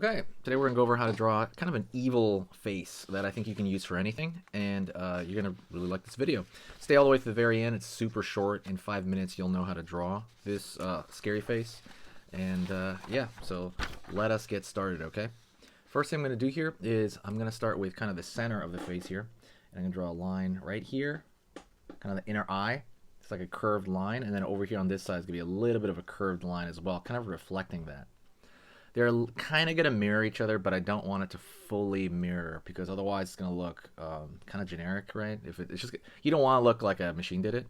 Okay, today we're gonna go over how to draw kind of an evil face that I think you can use for anything, and you're gonna really like this video. Stay all the way to the very end. It's super short. In 5 minutes, you'll know how to draw this scary face. And yeah, so let us get started, okay? First thing I'm gonna do here is I'm gonna start with kind of the center of the face here. And I'm gonna draw a line right here, kind of the inner eye. It's like a curved line, and then over here on this side is gonna be a little bit of a curved line as well, kind of reflecting that. They're kind of going to mirror each other, but I don't want it to fully mirror because otherwise it's going to look kind of generic, right? It's just, you don't want to look like a machine did it.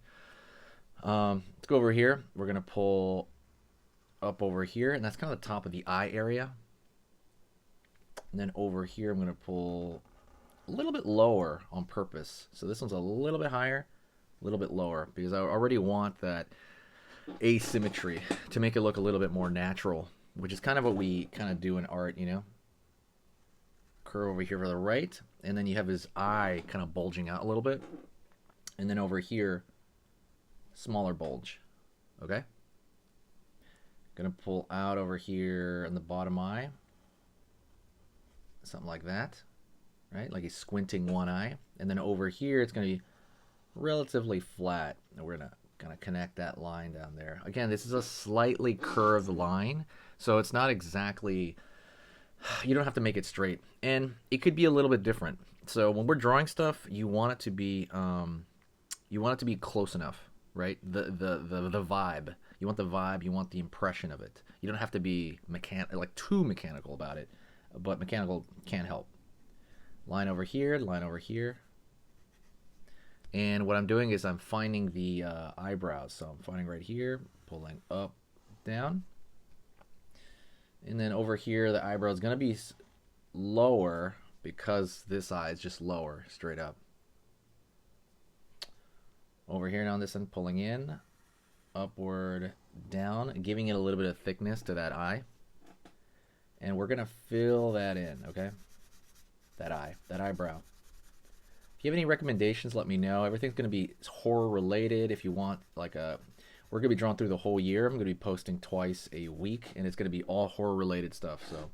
Let's go over here. We're going to pull up over here, and that's kind of the top of the eye area. And then over here, I'm going to pull a little bit lower on purpose. So this one's a little bit higher, a little bit lower, because I already want that asymmetry to make it look a little bit more natural, which is kind of what we kind of do in art, you know. Curve over here for the right, and then you have his eye kind of bulging out a little bit, and then over here, smaller bulge. Okay. Gonna pull out over here on the bottom eye, something like that, right? Like he's squinting one eye, and then over here it's gonna be relatively flat, and we're gonna kind of connect that line down there. Again, this is a slightly curved line, so it's not exactly, you don't have to make it straight, and it could be a little bit different. So when we're drawing stuff, you want it to be close enough, right? The vibe. You want the vibe, you want the impression of it. You don't have to be like too mechanical about it, but mechanical can help. Line over here, line over here. And what I'm doing is I'm finding the eyebrows. So I'm finding right here, pulling up, down. And then over here, the eyebrow is going to be lower because this eye is just lower, straight up. Over here now, this one pulling in, upward, down, giving it a little bit of thickness to that eye. And we're going to fill that in, okay? That eye, that eyebrow. If you have any recommendations, let me know. Everything's going to be horror related. If you want, like we're going to be drawn through the whole year. I'm going to be posting twice a week, and it's going to be all horror related stuff. So,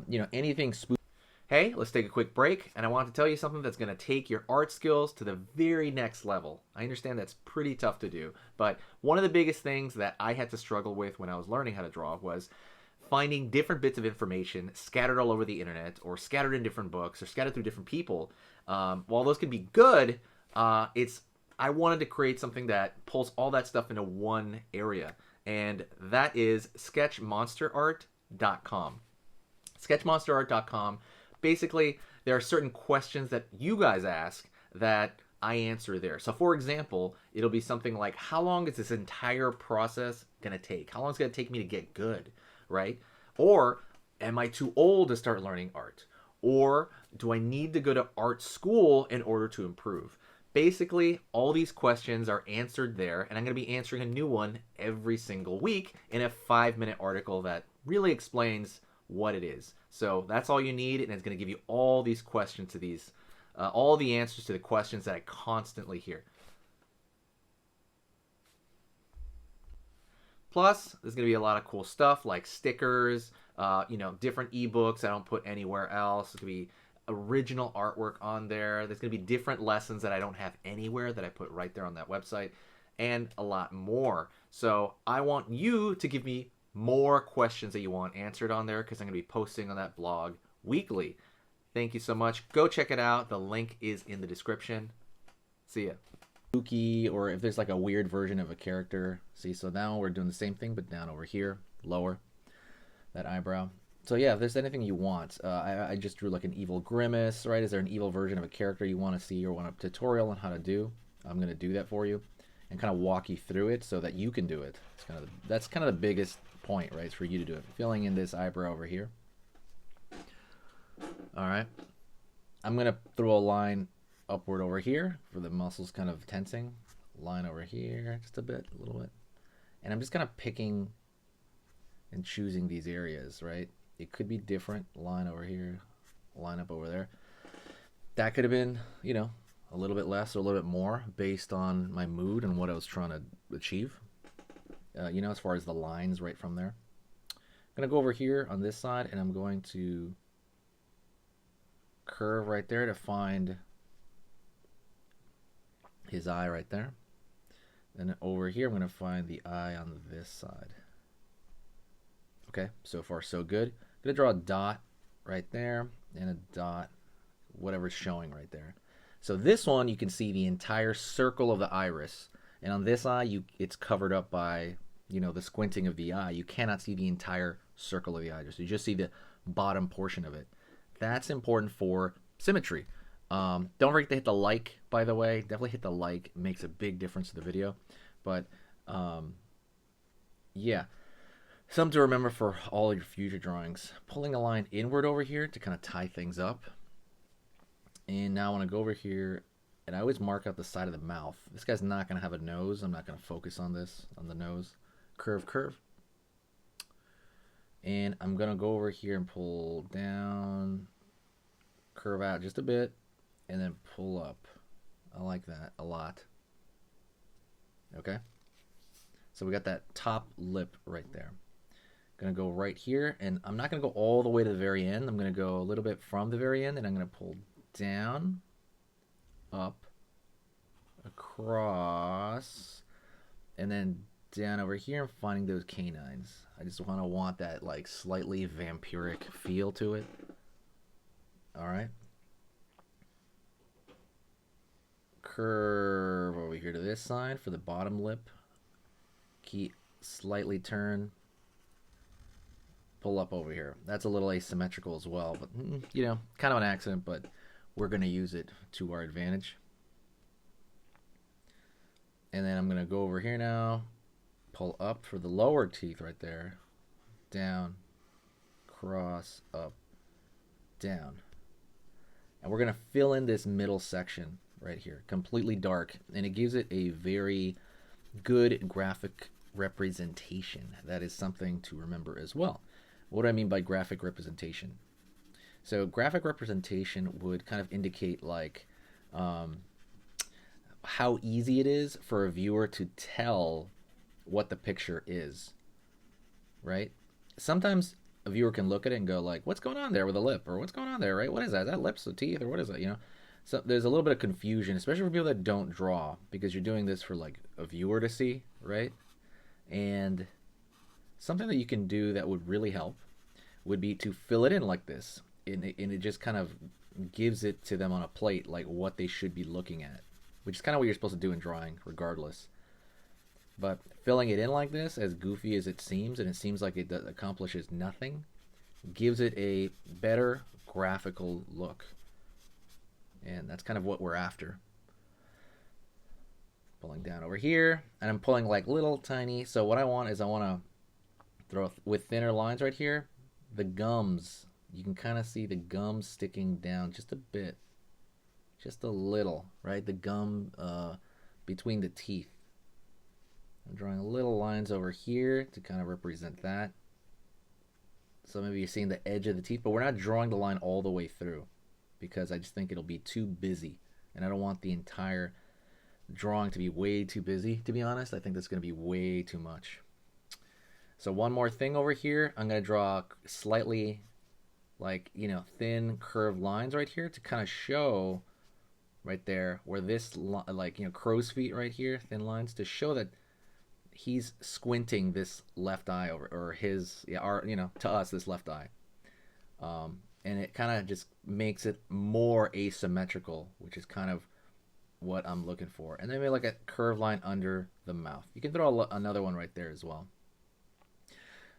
you know, anything spooky. Hey, let's take a quick break, and I want to tell you something that's going to take your art skills to the very next level. I understand that's pretty tough to do, but one of the biggest things that I had to struggle with when I was learning how to draw was finding different bits of information scattered all over the internet, or scattered in different books, or scattered through different people. While those can be good, I wanted to create something that pulls all that stuff into one area, and that is sketchmonsterart.com. Sketchmonsterart.com. Basically, there are certain questions that you guys ask that I answer there. So for example, it'll be something like, how long is this entire process going to take? How long is it going to take me to get good, right? Or am I too old to start learning art? Or do I need to go to art school in order to improve? Basically, all these questions are answered there, and I'm going to be answering a new one every single week in a 5-minute article that really explains what it is. So that's all you need, and it's going to give you all these questions to these, all the answers to the questions that I constantly hear. Plus, there's going to be a lot of cool stuff like stickers, you know, different ebooks I don't put anywhere else. There's going to be original artwork on there. There's going to be different lessons that I don't have anywhere that I put right there on that website, and a lot more. So I want you to give me more questions that you want answered on there, because I'm going to be posting on that blog weekly. Thank you so much. Go check it out. The link is in the description. See ya. Spooky, or if there's like a weird version of a character. See, so now we're doing the same thing, but down over here, lower, that eyebrow. So yeah, if there's anything you want, I just drew like an evil grimace, right? Is there an evil version of a character you want to see or want a tutorial on how to do? I'm going to do that for you and kind of walk you through it so that you can do it. That's kind of the biggest point, right? It's for you to do it. Filling in this eyebrow over here. All right. I'm going to throw a line upward over here for the muscles kind of tensing. Line over here just a bit, a little bit. And I'm just kind of picking and choosing these areas, right? It could be different. Line over here, line up over there. That could have been, you know, a little bit less or a little bit more based on my mood and what I was trying to achieve. You know, as far as the lines right from there. I'm going to go over here on this side, and I'm going to curve right there to find his eye right there. Then over here, I'm going to find the eye on this side. Okay, so far so good. I'm going to draw a dot right there and a dot, whatever's showing right there. So this one, you can see the entire circle of the iris. And on this eye, it's covered up by, the squinting of the eye. You cannot see the entire circle of the eye. You just see the bottom portion of it. That's important for symmetry. Don't forget to hit the like, by the way. Definitely hit the like. It makes a big difference to the video. But, yeah. Something to remember for all your future drawings. Pulling a line inward over here to kind of tie things up. And now I want to go over here, and I always mark out the side of the mouth. This guy's not going to have a nose. I'm not going to focus on this, on the nose. Curve, curve. And I'm going to go over here and pull down, curve out just a bit, and then pull up. I like that a lot. Okay? So we got that top lip right there. Going to go right here, and I'm not going to go all the way to the very end. I'm going to go a little bit from the very end, and I'm going to pull down, up, across, and then down over here and finding those canines. I just want that like slightly vampiric feel to it. All right. Curve over here to this side for the bottom lip. Keep slightly turn. Pull up over here. That's a little asymmetrical as well, but kind of an accident, but we're going to use it to our advantage. And then I'm going to go over here now, pull up for the lower teeth right there, down, cross, up, down. And we're going to fill in this middle section right here, completely dark, and it gives it a very good graphic representation. That is something to remember as well. What do I mean by graphic representation? So graphic representation would kind of indicate like how easy it is for a viewer to tell what the picture is, right? Sometimes a viewer can look at it and go like, what's going on there with the lip? Or what's going on there, right? What is that? Is that lips or teeth or what is that, So there's a little bit of confusion, especially for people that don't draw, because you're doing this for like a viewer to see, right? And something that you can do that would really help would be to fill it in like this. And it just kind of gives it to them on a plate like what they should be looking at, which is kind of what you're supposed to do in drawing regardless. But filling it in like this, as goofy as it seems, and it seems like it accomplishes nothing, gives it a better graphical look. And that's kind of what we're after. Pulling down over here, and I'm pulling like little tiny, so what I want to throw with thinner lines right here, the gums. You can kind of see the gums sticking down just a bit, just a little, right? The gum between the teeth. I'm drawing little lines over here to kind of represent that. So maybe you're seeing the edge of the teeth, but we're not drawing the line all the way through because I just think it'll be too busy, and I don't want the entire drawing to be way too busy, to be honest. I think that's going to be way too much. So one more thing over here, I'm going to draw slightly like, thin curved lines right here to kind of show right there where this, like, crow's feet right here, thin lines to show that he's squinting this left eye over, or his, to us, this left eye. And it kind of just makes it more asymmetrical, which is kind of what I'm looking for. And then maybe like a curved line under the mouth. You can throw another one right there as well.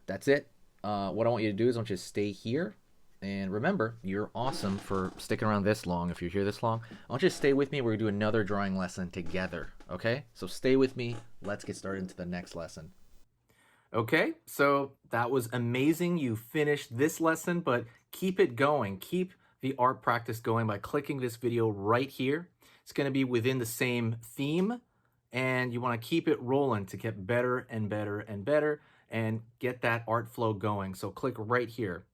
That's it. What I want you to do is I want you to stay here. And remember, you're awesome for sticking around this long. If you're here this long, I want you to stay with me. We're going to do another drawing lesson together. Okay? So stay with me. Let's get started into the next lesson. Okay, so that was amazing. You finished this lesson, but keep it going. Keep the art practice going by clicking this video right here. It's going to be within the same theme, and you want to keep it rolling to get better and better and better and get that art flow going. So click right here.